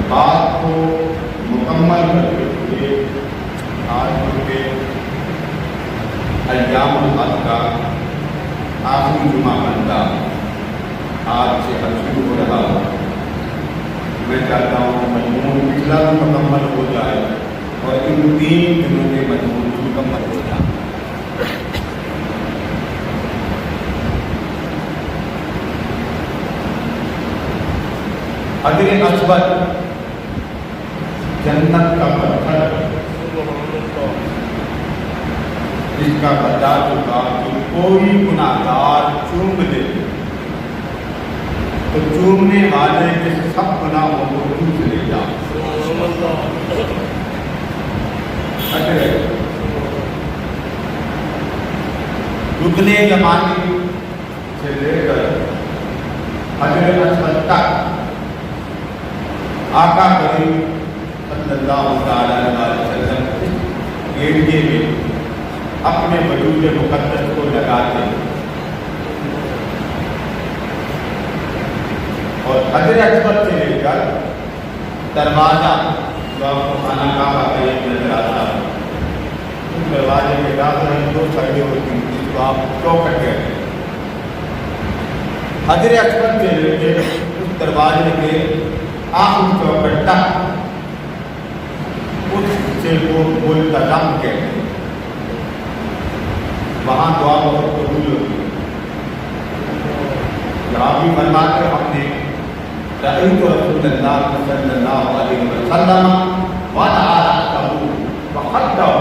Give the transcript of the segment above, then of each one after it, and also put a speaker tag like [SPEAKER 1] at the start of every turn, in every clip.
[SPEAKER 1] بات کو مکمل کرتے ہوئے آج کے ایام الحج کا آخری جمعہ بنتا آج سے شروع ہو رہا ہوں. میں چاہتا ہوں مضمون پچھلا بھی مکمل ہو جائے اور ان 3 دنوں کے مضمون بھی مکمل ہو جائے. حجر اسود جنت کا پتھر جس کا بتا چکا کہ کوئی گناہگار چوم لے تو چومنے والے کے سب گناہوں کو چوم لے جا. رکن یمانی سے لے کر حجر اسود تک آقا کریم صلی اللہ علیہ وسلم ایریا میں اپنے وجود مقدس کو لگاتے اور حجر اسود سے لے کر دروازہ جو آپ کو خانہ کعبہ کا ایک نظر آتا ہے اس دروازے کے داخل 2 سائڈیں ہوتی ہیں جس کو آپ چوکھٹ کہتے ہیں. حجر اسود سے لے کے اس دروازے کے آخری چوکھٹ تک اس سے وہ ملتزم کہتے ہیں. وہاں دعا بہت قبول ہوتی ہے. جہاں بھی فرماتے ہم نے رأیت رسول اللہ صلی اللہ علیہ وسلم وضع رأسه وخده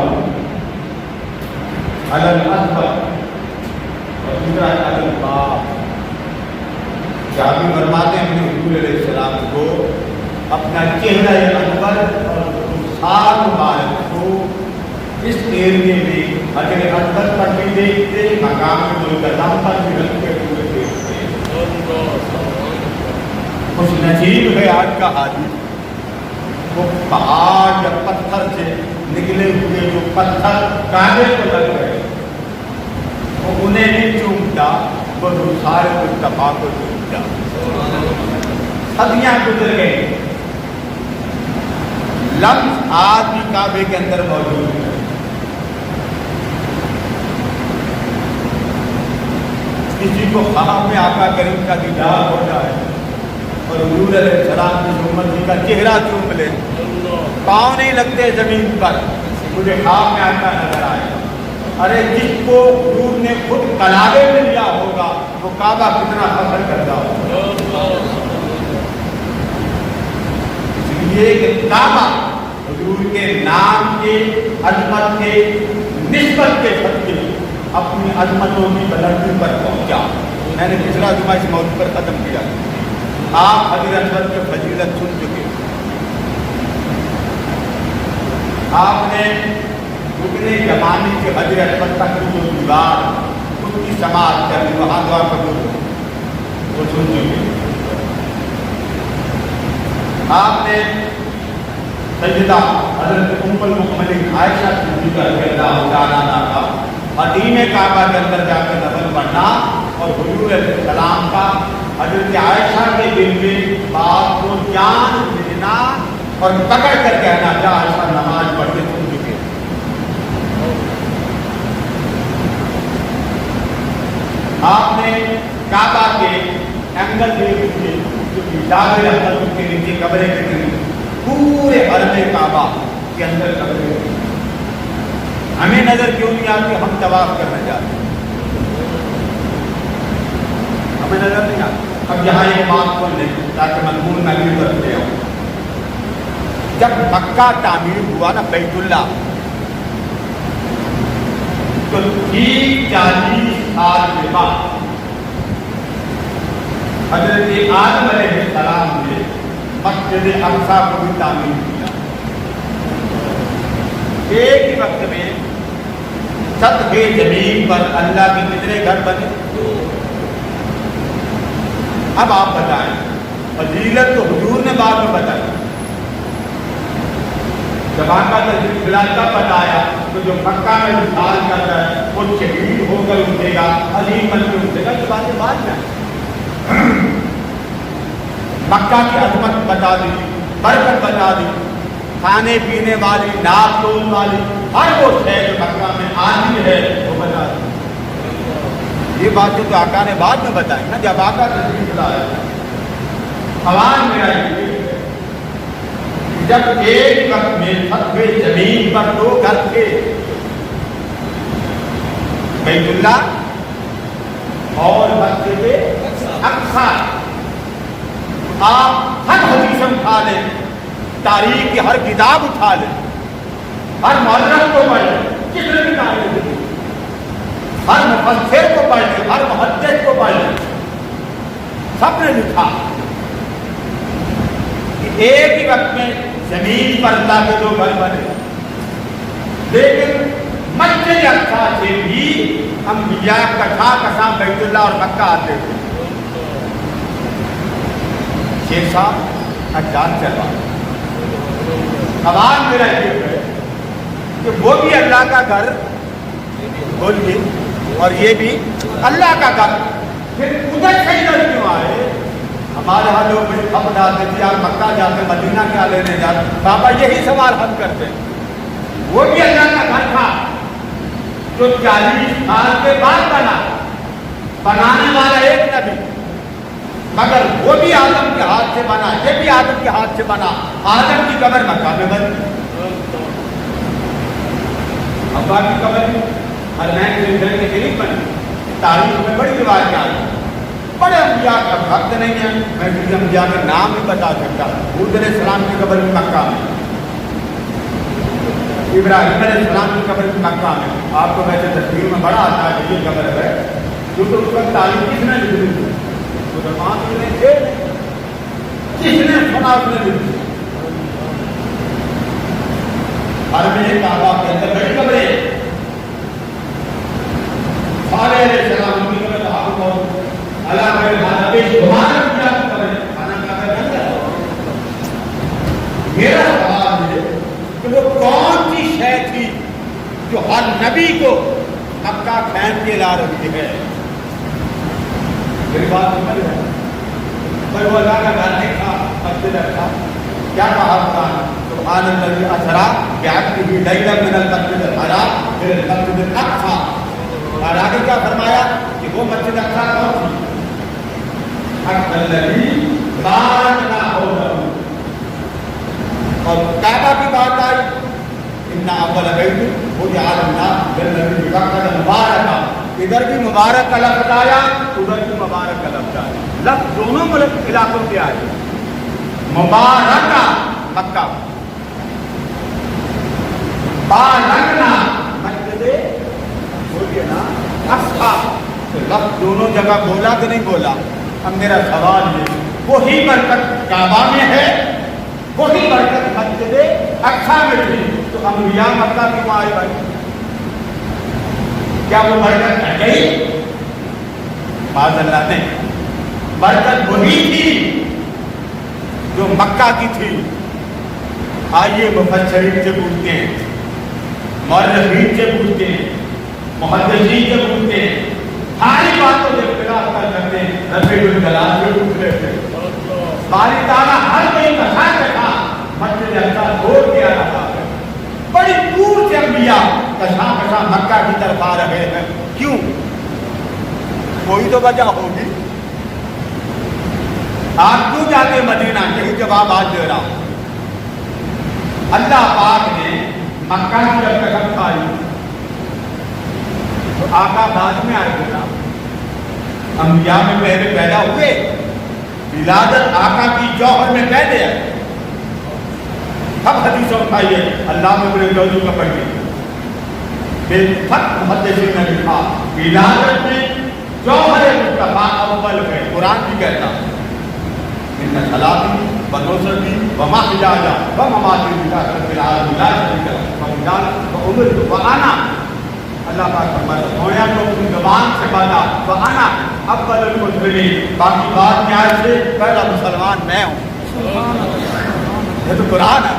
[SPEAKER 1] على الأسود وسدرة على الباب. جہاں بھی فرماتے ہیں ہم نے حضور علیہ السلام کو اپنا چہرہ انور اور سال مبارک کو اس ایریے میں حجر اسود پر بھی دیکھتے مقام ملتزم پر بھی رکھتے ہوئے دیکھتے. خوش نصیب ہے آج کا حاجی وہ پہاڑ یا پتھر سے نکلے ہوئے جو پتھر کعبے کو لگ گئے وہ انہیں نہیں چومتا وہ سارے مصطفیٰ کو چومتا. صدیاں گزر گئے لفظ آج بھی کعبے کے اندر موجود ہے. کسی کو خواب میں آقا کریم کا دیدار ہو جائے اور حضور علیہ السلام کی امت کا چہرہ چوم لے پاؤں نہیں لگتے زمین پر مجھے خواب میں آتا نظر آئے. ارے جس کو حضور نے خود کلابے میں لیا ہوگا وہ کعبہ کتنا فخر کرتا ہوگا. اس لیے کہ کعبہ حضور کے نام کے عظمت کے نسبت کے صدقے اپنی عظمتوں کی بلندی پر پہنچا. میں نے پچھلا جمعہ اس موضوع پر ختم کیا. آپ حجر اسود کی فضیلت سن چکے. آپ نے رکن یمانی کے حجر اسود تک جو دیوار اس کی سماعت کر لی وہاں دعا قبول وہ سن چکے. آپ نے سیدہ حضرت ام المؤمنین عائشہ صدیقہ رضی اللہ تعالیٰ عنہا کا قدیم کعبہ کے اندر جا کر نفل پڑھنا اور حضور علیہ السلام کا حضرت عائشہ کے دل میں بات کو جان لینا اور پکڑ کر کہنا جا ایسا نماز پڑھتے تم چکے. آپ نے کعبہ کے اینگل دیکھے جاوید احمد کے نیچے قبریں کے نیچے پورے حرم کعبہ کے اندر قبریں. ہمیں نظر کیوں نہیں آتی؟ ہم طواف کرنا چاہتے ہیں، ہمیں نظر نہیں آتی. اب یہاں ایک بات سن لیں تاکہ مضمون میں بھی کرتے ہوں. جب مکہ تعمیر ہوا نا بیت اللہ، تو ٹھیک 40 سال کے بعد حضرت آدم علیہ السلام نے مسجد اقصیٰ کو بھی تعمیر کیا. ایک ہی وقت میں سطح زمین پر اللہ کے کتنے گھر بنے؟ اب آپ بتائیں، فضیلت تو حضور نے بعد میں بتائی. جب آقا تشریف لائے تب بتایا تو جو مکہ میں مثال کرتا ہے وہ شہید ہو کر اٹھے گا، عظیم بن کے اٹھے گا. یہ باتیں بعد میں مکہ کی عظمت بتا دی، برکت بتا دی، کھانے پینے والی، ناپ تول والی ہر وہ شے جو مکہ میں آتی ہے وہ بتا دی. یہ بات جو آقا نے بعد میں بتائی نا، جب آقا تشریف لائے سوال میرا یہ جب ایک وقت میں سطح زمین پر 2 گھر تھے، بیت اللہ اور مسجد اقصیٰ. آپ ہر حدیث اٹھا لیں، تاریخ کی ہر کتاب اٹھا لیں، ہر مورخ کو پڑھ لیں، کتنے بھی تاریخ لیں، ہر مفسر کو پڑھ لیں، ہر محدث کو پڑھ لیں، سب نے لکھا کہ ایک ہی وقت میں زمین پر اللہ کے 2 گھر بنے. لیکن مسجد اقصیٰ سے بھی انبیاء کٹھا کٹھا بیت اللہ اور مکہ آتے تھے. 6 سال اجان چلوا. سوال میرا یہ ہے کہ وہ بھی اللہ کا گھر بولیے اور یہ بھی اللہ کا گھر، پھر ادھر سے ادھر کیوں آئے؟ ہمارے یہاں لوگ بڑی خبر ڈالتے تھے آپ مکہ جاتے مدینہ کیا لینے جاتے. بابا یہی سوال حل کرتے ہیں. وہ بھی اللہ کا گھر تھا جو 40 سال کے بعد بنا، بنانے والا ایک نبی، مگر وہ بھی آدم کے ہاتھ سے بنا، یہ بھی آدم کے ہاتھ سے بنا. آدم کی قبر مکہ میں بنی، ابا کی قبر حرمین کے قریب بنی. تاریخ میں بڑی روایت آئی. بڑے انبیاء کا وقت نہیں ہے، میں کسی انبیاء کا نام نہیں بتا سکتا. حود علیہ السلام کی قبر بھی مکہ میں، ابراہیم علیہ السلام کی قبر بھی مکہ میں. آپ کو ویسے تصویر میں بڑا آتا ہے کہ یہ قبر ہے، کیونکہ اس وقت تعلیم کس نے لکھ دی؟ مسلمان تھے، کس نے سنا اس نے لکھ دی. حرم کعبہ کے اندر بڑی قبریں، صالح علیہ السلام کی قبر اللہ کے نبی ہمارا کیا کرے کھانا کھا کر اندر. میرا سوال ہے کہ وہ کون سی شے تھی جو ہر نبی کو مکہ کھینچ کے لا رہی ہے؟ میری بات سمجھ رہے ہیں؟ پر وہ اللہ کا گھر نہیں تھا، مسجد تھا. کیا کہا تھا؟ سبحان الذی اسری بعبدہ لیلا من المسجد الحرام الى المسجد الاقصی. اور آگے کیا فرمایا کہ وہ مسجد اقصیٰ کون سی؟ اور کعبہ کی بات آئی، ان اول بیت وضع للناس للذی ببکۃ مبارکا. ادھر بھی مبارک کا لفظ آیا، ادھر بھی مبارک کا لفظ آیا. لفظ دونوں ملک علاقوں پہ آئے. مبارکہ مکہ، بارکنا مسجد بولیے نا اقصیٰ. لفظ دونوں جگہ بولا کہ نہیں بولا؟ اب میرا سوال ہے، وہی برکت کعبہ میں ہے، وہی برکت مسجد اقصیٰ میں تھی، تو انبیاء مکہ کیوں آئے بھائی؟ کیا وہ برکت ہے گئی؟ معاذ اللہ نے برکت وہی تھی جو مکہ کی تھی. آئیے مفسرین سے پوچھتے ہیں، مورخین سے پوچھتے ہیں، محدثین سے پوچھتے ہیں، ساری باتوں سے اختلاف کر سکتے ہیں. رفیع الجلال سے پوچھ رہے تھے، باری تعالیٰ ہر کوئی بتا رکھا مسجد دفا رہے ہیں، کیوں؟ کوئی تو وجہ ہوگی، آپ کیوں جاتے مدینہ؟ یہی جواب آج دے رہا ہوں۔ اللہ پاک نے مکہ کی جب قسم کھائی تو آقا بعد میں آئے گا، انبیاء میں پہلے پیدا ہوئے، ولادت آقا کی جوہر میں پہلے ہے۔ سب حدیثوں اٹھائیے، اللہ میں ابن جوزی کا پڑھیے، بے فق محدثین نے لکھا ولادت میں جوہر مصطفیٰ اول ہے۔ قرآن بھی کہتا ان صلاتی و نصرتی و محیایا و مماتی للہ رب العالمین لا شریک لہ و امرت وانا، اللہ پاک فرماتا ہے سویا تو اپنی زبان سے بتا وانا اول المسلمین، باقی بات کیا ہے؟ پہلا مسلمان میں ہوں۔ یہ تو قرآن ہے،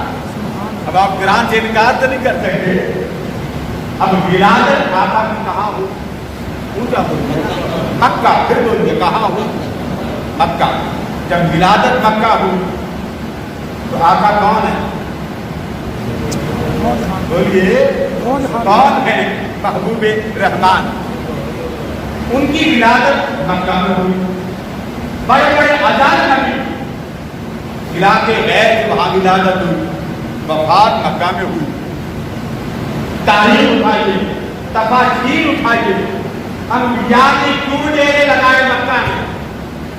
[SPEAKER 1] اب آپ قرآن سے انکار تو نہیں کر سکتے۔ اب ولادت آقا کی کہاں ہو؟ اونچا بولے مکہ، پھر بولے کہاں ہو؟ مکہ۔ جب ولادت مکہ ہوئی تو آقا کون ہے؟ بولیے کون ہے؟ محبوب رحمان۔ ان کی ولادت مکہ میں ہوئی، بڑے بڑے عجائب نبی علاقے غیر وہاں ولادت ہوئی، وفات مکہ میں ہوئی۔ تاریخ اٹھائیے، تفاسیر اٹھائیے، انبیاء نے کیوں ڈیرے لگائے مکہ میں؟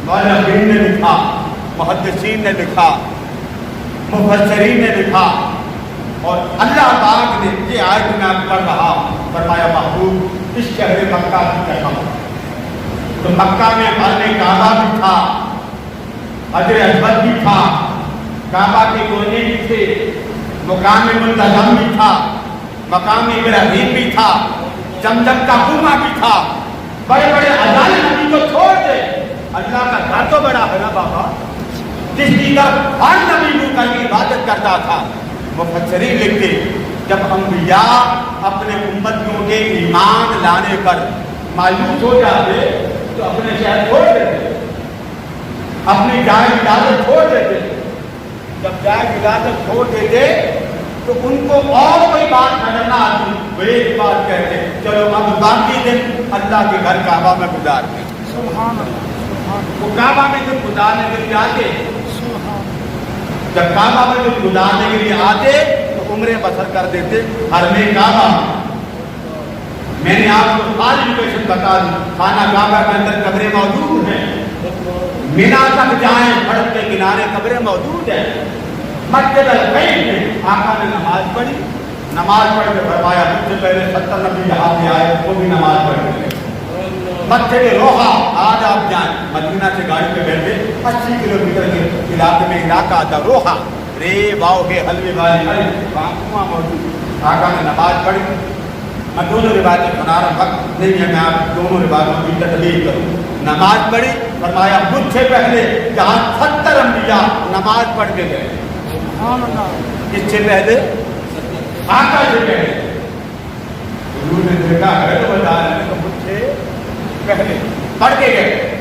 [SPEAKER 1] مولوین نے لکھا، محدثین نے لکھا، مفسرین نے لکھا، اور اللہ پاک نے یہ آیت میں پڑھ رہا، فرمایا محبوب اس شہر مکہ کی قسم، تو مکہ میں حرم کعبہ بھی تھا، حجر اسود بھی تھا، کعبہ کے کونے بھی تھے، مقام منتظم بھی تھا، مقام ابراہیم بھی تھا، زمزم کا کنواں بھی تھا، بڑے بڑے عجائب نبی کو چھوڑ دے، اللہ کا گھر تو بڑا ہے نا بابا، جس کی طرف ہر نبی منہ کر کے عبادت کرتا تھا۔ مفسرین لکھتے جب انبیاء اپنے امتیوں کے ایمان لانے پر مایوس ہو جاتے تو اپنے شہر چھوڑ دیتے، اپنی جائے ولادت چھوڑ دیتے۔ جب جائے ولادت چھوڑ دیتے تو ان کو اور کوئی بات نظر نہ آتی، وہ ایک بات کہتے چلو اب باقی دن اللہ کے گھر کعبہ میں گزارتے۔ وہ کعبہ میں جب گزارنے کے لیے آتے، جب کعبہ میں جب گزارنے کے لیے آتے تو عمریں بسر کر دیتے حرم کعبہ۔ میں نے آپ کو ساری لوکیشن بتا دی، خانہ کعبہ کے اندر قبریں موجود ہیں، مینا تک جائیں سڑک کے کنارے قبریں موجود ہیں۔ مسجد البیت میں آقا نے نماز پڑھی، نماز پڑھ کے فرمایا مجھ سے پہلے 70 نبی یہاں سے آئے وہ بھی نماز پڑھ کے گئے۔ مسجد روحا آج آپ جائیں، مدینہ سے گاڑی پہ بیٹھے 80 کلومیٹر کے علاقے میں علاقہ آتا روحا، رے واؤ کے حلوے والے وہاں موجود۔ آقا نے نماز پڑھی، میں دونوں روایتیں سنا رہا، وقت نہیں ہے میں آپ دونوں روایتوں کی تحلیل کروں۔ نماز پڑھی، فرمایا مجھ سے پہلے جہاں 70 انبیاء نماز پڑھ کے گئے، اس سے پہلے آقا سے پہلے حضور نے دیکھا ہے تو بتا رہے ہیں تو مجھ سے پہلے پڑھ کے گئے۔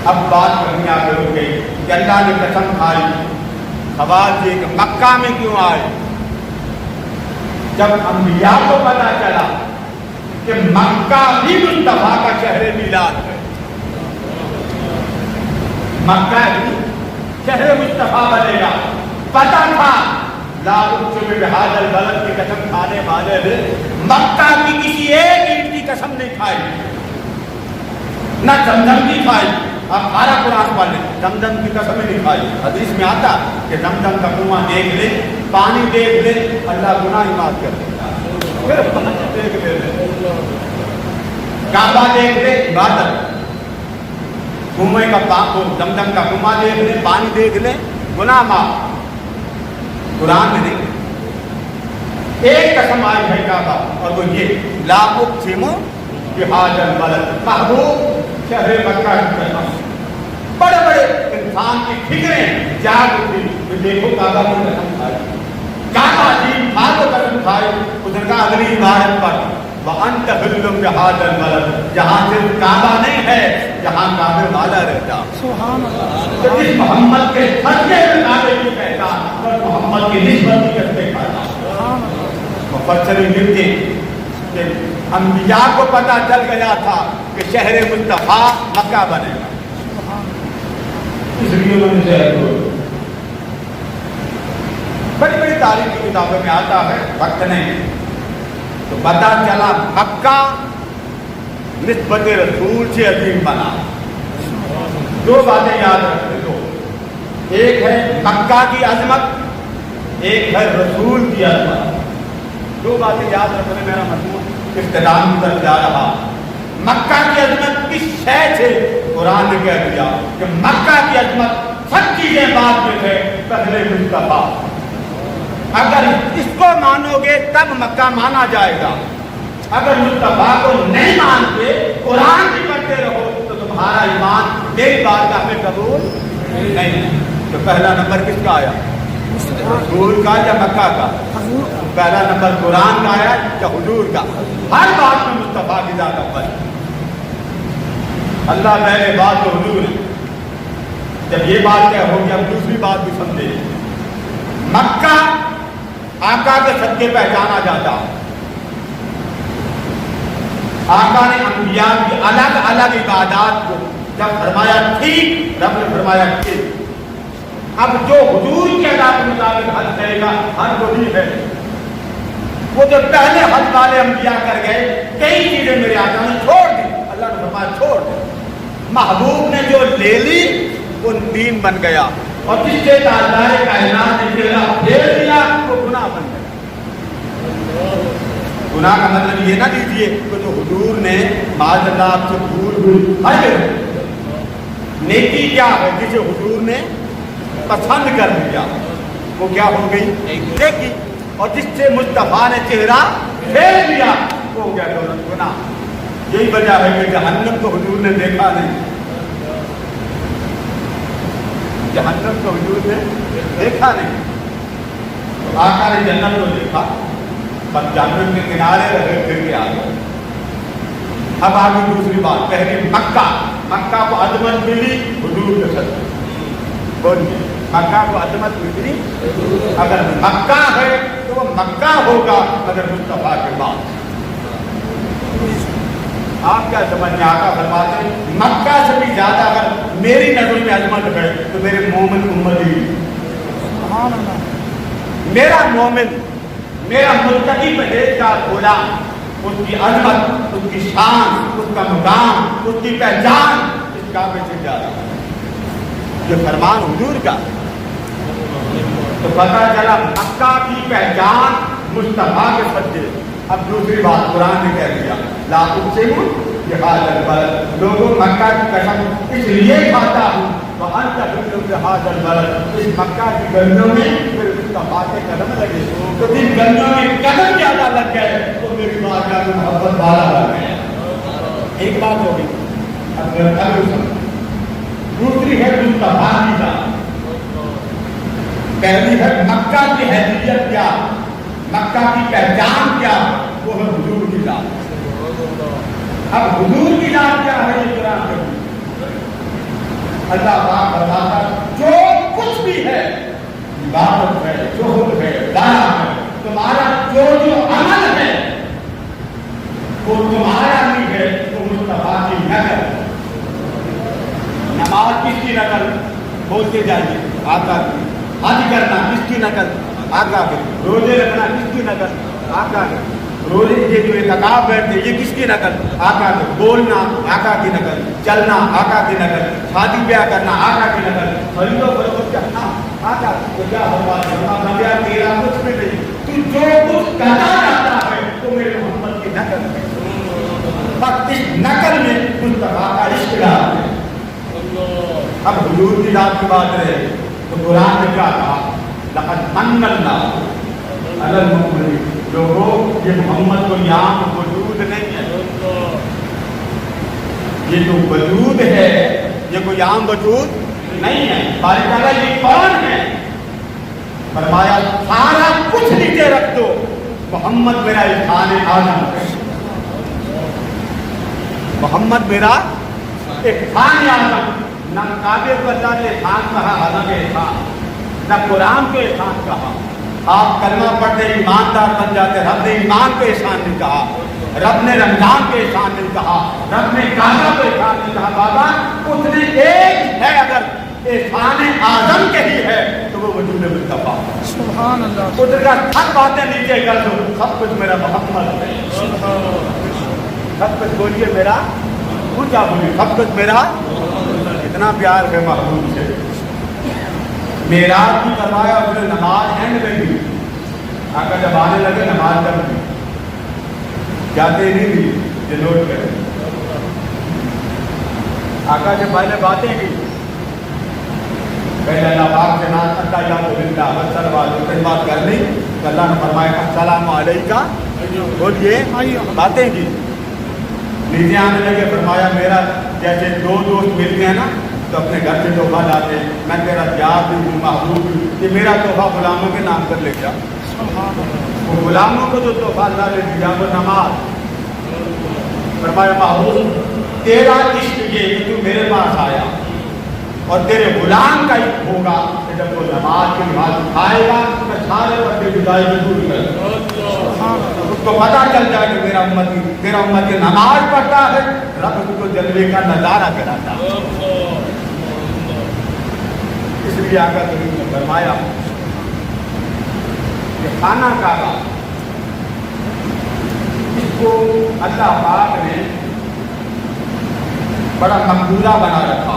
[SPEAKER 1] اب بات کرنی آگے ہو گئی کہ اللہ نے قسم کھائی، سوال یہ کہ مکہ میں کیوں آئے؟ جب انبیاء کو پتا چلا کہ مکہ بھی مصطفیٰ کا شہر میلاد ہے، مکہ بھی شہر مصطفیٰ بنے گا، پتا تھا لا اقسم بہذا البلد کی قسم کھانے والے نے مکہ کی کسی ایک اینٹ کی قسم نہیں کھائی، نہ زمزم کی کھائی۔ اب سارا قرآن والے زمزم کی قسم نہیں کھائی۔ حدیث میں آتا کہ زمزم کا کنواں دیکھ لے، پانی دیکھ لے، اللہ گناہ معاف کر دیتا، پھر پانی دیکھ لے، کعبہ دیکھ لے عبادت، کنویں کا زمزم کا کنواں دیکھ لے، پانی دیکھ لے، گناہ معاف۔ قرآن میں نہیں، ایک قسم آئی ہے کعبہ اور وہ یہ لا اقسم بہذا البلد، محبوب شہر مکہ کی قسم۔ بڑے بڑے انسان کی فکریں جاگ اٹھی کہ دیکھو کعبہ کی قسم کھائی، کعبہ عظیم تھا تو قسم کھائی۔ اس نے کہا اگلی عبارت پر وَأَنْتَ حِلٌّ بِهَذَا الْبَلَدِ، جہاں صرف کعبہ نہیں ہے، جہاں کعبے والا رہتا۔ سبحان اللہ۔ تو جس محمد کے سچے کعبے کی پہچان اور محمد کی نسبت کی کیسے کھانا؟ مفسرین لکھتے کہ انبیاء کو پتہ چل گیا تھا کہ شہر مصطفیٰ مکہ بنے گا، اس لیے انہوں نے شہر کو بڑی بڑی تاریخ کی کتابوں میں آتا ہے، وقت نہیں تو پتہ چلا مکہ نسبت رسول سے عظیم بنا۔ دو باتیں یاد رکھتے دو، ایک ہے مکہ کی عظمت، ایک ہے رسول کی عظمت۔ دو باتیں یاد رکھنے میرا مضمون اختتام کی طرف جا رہا۔ مکہ کی عظمت کس شے سے؟ قرآن نے کہہ دیا کہ مکہ کی عظمت سب چیزیں بعد میں تھے، پہلے مصطفیٰ۔ اگر اس کو مانو گے تب مکہ مانا جائے گا، اگر مصطفیٰ کو نہیں مانتے قرآن بھی پڑھتے رہو تو تمہارا ایمان میری بارگاہ میں قبول نہیں۔ تو پہلا نمبر کس کا آیا؟ رسول کا یا مکہ کا؟ پہلا نمبر قرآن کا آیا یا حضور کا؟ ہر بات میں مصطفیٰ کی ذات اول۔ اللہ پہلے بات تو حضور ہے۔ جب یہ بات کیا ہوگی ہم دوسری بات بھی سمجھے۔ مکہ آقا کے صدقے پہچانا جاتا، آقا نے انبیاء کی الگ الگ عبادات کو جب فرمایا ٹھیک، رب نے فرمایا ٹھیک۔ اب جو حضور کے ادا کے مطابق حج کرے گا ہر وہی ہے۔ وہ جو پہلے حج والے انبیاء کر گئے، کئی چیزیں میرے آقا نے چھوڑ دی، اللہ نے فرمایا چھوڑ دی۔ محبوب نے جو لے لی وہ دین بن گیا، اور جس سے تاجدار کائنات نے چہرہ پھیر دیا وہ گناہ بن گیا۔ گناہ کا مطلب یہ نہ لیجیے کہ جو حضور نے معاذ اللہ آپ سے بھول ہوئی نیکی کیا ہے جسے حضور نے پسند کر لیا وہ کیا ہو گئی؟ نیکی۔ اور جس سے مصطفیٰ نے چہرہ پھیر دیا وہ ہو گیا دولت گناہ۔ یہی وجہ ہے کہ جہنم کو حضور نے دیکھا نہیں، جہنم کو حضور نے دیکھا نہیں، تو آقا نے جنت کو دیکھا، پر جہنم کے کنارے رہے پھر کے آگے۔ اب آگے دوسری بات، پہلے مکہ کو عظمت ملی حضور کے صدقے۔ بولیے مکہ کو عظمت ملی، اگر مکہ ہے تو وہ مکہ ہوگا اگر مصطفیٰ کے بعد۔ آپ کیا سمجھیں؟ آقا فرماتے ہیں مکہ سے بھی زیادہ اگر میری نظر میں عظمت ہے تو میرے مومن امتی، میرا مومن، میرا متقی پرہیزگار غلام، اس کی عظمت، اس کی شان، اس کا مقام، اس کی پہچان اس کعبے سے زیادہ ہے۔ یہ فرمان حضور کا۔ تو پتہ چلا مکہ کی پہچان مصطفیٰ کے صدقے۔ اب دوسری بات قرآن نے کہہ دیا لا اقسم بہذا البلد، لوگوں مکہ کی قسم اس لیے کھاتا ہوں وانت حل بہذا البلد، اس مکہ کی گلیوں میں پھر مصطفیٰ کے قدم لگے، تو جن گلیوں میں قدم زیادہ لگ گئے تو میری بارگاہ میں محبت والا لگ گیا۔ ایک بات ہوگی، دوسری ہے مصطفیٰ کی ذات۔ پہلی ہے مکہ کی حیثیت کیا، مکہ کی پہچان کیا، وہ ہے حضور کی ذات۔ اب حضور کی ذات کیا ہے یہ قرآن میں اللہ پاک بتاتا جو کچھ بھی ہے، عبادت ہے، زہد ہے، دیا ہے، تمہارا جو عمل ہے وہ تمہارا نہیں ہے، وہ مصطفیٰ کی نقل۔ نماز کس کی نقل؟ بولتے جائیے آقا کی۔ حج کرنا کس کی نقل؟ آقا کی۔ روزے رکھنا کس کی نقل؟ آقا کی۔ روزے کے جو اعتکاف بیٹھتے یہ کس کی نقل؟ آقا کی۔ بولنا آقا کی نقل، چلنا آقا کی نقل، شادی بیاہ کرنا آقا کی نقل، خرید و فروخت کرنا آقا کی۔ تو کیا ہوا تیرا کچھ بھی نہیں، تو جو کچھ کرنا چاہتا ہے تو میرے محمد کی نقل ہے، بس اس نقل میں مصطفیٰ کا عشق ڈال ہے۔ اب حضور کی ذات کی بات رہے تو قرآن نے کیا کہا؟ لقد من اللہ علی المؤمنین۔ لوگوں یہ محمد کو یام وجود نہیں ہے، یہ جو وجود ہے یہ کوئی عام وجود نہیں ہے۔ باری تعالیٰ یہ کون ہے؟ فرمایا سارا کچھ نیچے رکھ دو، محمد میرا احسان اعظم ہے، محمد میرا احسان اعظم۔ نہ کعبے کو اللہ نے احسان کہا عظم احسان، نہ قرآن کو احسان کہا۔ آپ کلمہ پڑھتے ایماندار بن جاتے، رب نے ایمان کو احسان نہیں کہا، رب نے رمضان کے احسان نہیں کہا, رب نے کعبہ کے احسان نہیں کہا. بابا اتنے ایک ہے, اگر احسان اعظم کے ہی ہے تو وہ وجود مصطفیٰ.
[SPEAKER 2] سبحان اللہ.
[SPEAKER 1] ادھر کا سب باتیں نیچے کر دو, سب کچھ میرا محمد ہے. سب کچھ بولیے میرا, اونچا بولیے, سب کچھ میرا. اتنا پیار ہے محبوب سے. معراج بھی کروایا, اس نے نماز اینڈ میں بھی. آقا جب آنے لگے نماز کر دی, جاتے نہیں بھی, یہ نوٹ کریں. آقا جب پہلے باتیں کی, پہلے اللہ پاک سے نام کرتا یا تو زندہ اکثر بات کر لی تو اللہ نے فرمایا السلام علیکم, بولیے باتیں کی. نیچے آنے لگے, فرمایا میرا جیسے دو دوست ملتے ہیں نا تو اپنے گھر سے تحفہ لاتے, میں تیرا یار بھی ہوں, محبوب بھی, یہ میرا تحفہ غلاموں کے نام پر لے جا. وہ غلاموں کو جو تحفہ اللہ نے دیا وہ نماز. فرمایا محبوب تیرا عشق یہ کہ تو میرے پاس آیا, اور تیرے غلام کا عشق ہوگا کہ جب وہ نماز کی نماز اٹھائے گا میں سارے پردے جدائی کو دور کر اس کو پتہ چل جائے کہ تیرا امتی نماز پڑھتا ہے, رب اس کو جلوے کا نظارہ کراتا ہے. اس لیے آقا کریم نے فرمایا کہ خانہ کعبہ اس کو اللہ پاک نے بڑا مقبولہ بنا رکھا.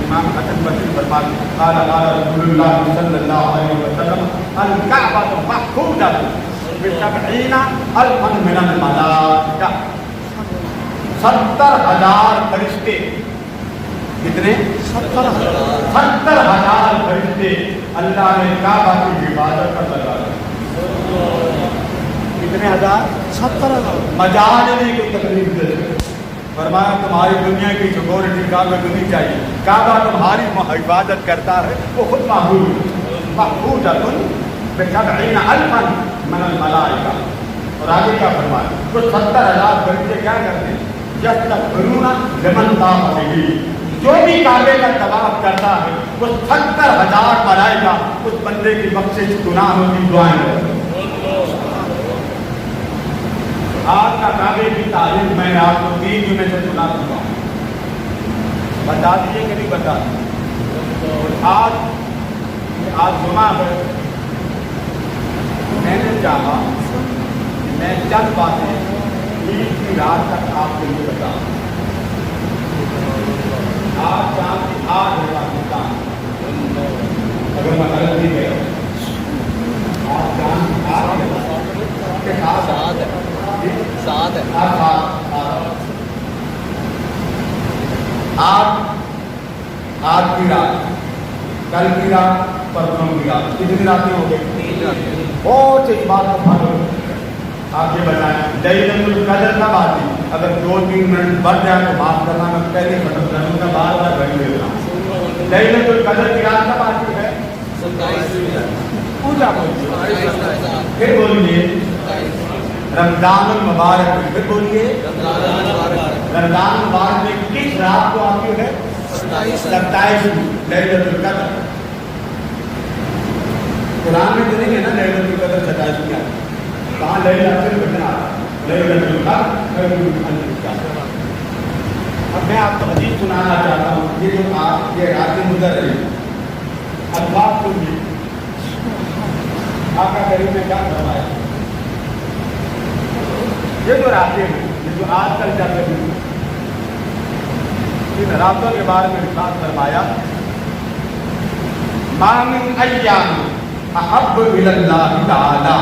[SPEAKER 1] امام حسن بصری فرماتے ہیں قال قال رسول اللہ صلی اللہ علیہ وسلم الکعبۃ محفوظۃ بسبعین الفا من الملائکہ. 70,000 فرشتے, کتنے؟ 70,000 فرشتے اللہ نے کعبہ کی حفاظت پر لگا رکھے. کتنے ہزار؟ 70,000. مجال نہیں کوئی تکلیف دے. فرمایا تمہاری دنیا کی سیکورٹی کعبہ کو نہیں چاہیے, کعبہ تمہاری حفاظت کرتا ہے, وہ خود محفوظۃ بسبعین الفا من الملائکہ. اور آگے کیا فرمایا, وہ 70,000 فرشتے کیا کرتے ہیں, یستغفرون لمن طاف بہ, جو بھی کعبے کا طواف کرتا ہے وہ 70,000 ملائکہ اس بندے کی بخشش گناہوں کی دعائیں کرتے ہیں. آج کا کعبے کی تاریخ میں نے آپ کو 3 جمعے سے سنا دوں گا, بتا دیجیے کہ نہیں بتا دیجیے. آج جمعہ ہے, میں نے چاہا کہ میں چند باتیں عید کی رات تک آپ کے لیے بتاؤں. آج چاند کی 8 ہے پاکستان, اگر میں غلط نہیں گیا, آج چاند کی 8 ہے, آج کی رات, کل کی رات, پرسوں کی رات, کتنی راتیں ہو گئی؟ بہت اس بات کو فالو آپ یہ بتائیں. لیلۃ القدر کب آتی؟ اگر 2-3 منٹ بڑھ جائے تو معاف کرنا, میں پہلے ختم کروں گا, بار بار گھڑی دیتا ہوں. لیلۃ القدر کی رات کب آتی ہے؟ 27. پوچھا پھر بولیے رمضان المبارک. پھر بولیے رمضان المبارک میں کس رات کو آتی ہے؟ 27 لیلۃ القدر. قرآن میں تو نہیں ہے نا لیلۃ القدر 27 کی آتی, کہاں لیلۃ القدر. اب میں آپ کو حدیث سنانا چاہتا ہوں, یہ جو آپ یہ راتیں گزر رہی ہیں, الفاظ سنیے آپ کا کریم نے کیا فرمایا. یہ جو راتیں ہیں, یہ جو آج کل چل رہی ہیں, ان راتوں کے بارے میں ارشاد فرمایا ما من ایام احب الی اللہ تعالی.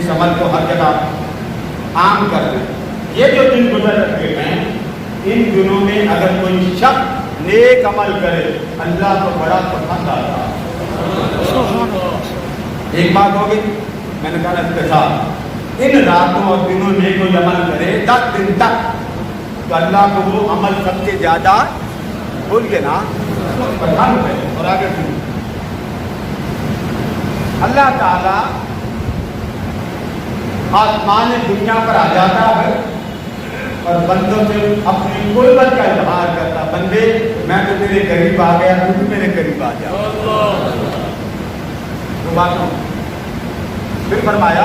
[SPEAKER 1] اس عمل کو ہر جگہ عام کر دیں. یہ جو دن گزر رہے ہیں, ان دنوں میں اگر کوئی شخص نیک عمل کرے اللہ کو بڑا پسند آتا. ایک بات ہوگی, میں نے کہا اختصار, ان راتوں اور دنوں میں کوئی عمل کرے 10 دن تک تو اللہ کو وہ عمل سب سے زیادہ, بولیے نا, پسند ہے. اور آگے سنیں, اللہ تعالیٰ آسمان دنیا پر آ جاتا ہے اور بندوں سے اپنی قربت کا اظہار کرتا. بندے میں تو تیرے قریب آ گیا, تو بھی میرے قریب آ جا. تو بات پھر فرمایا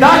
[SPEAKER 1] 10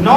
[SPEAKER 1] 9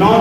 [SPEAKER 1] 9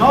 [SPEAKER 1] 9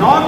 [SPEAKER 1] 9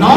[SPEAKER 1] 9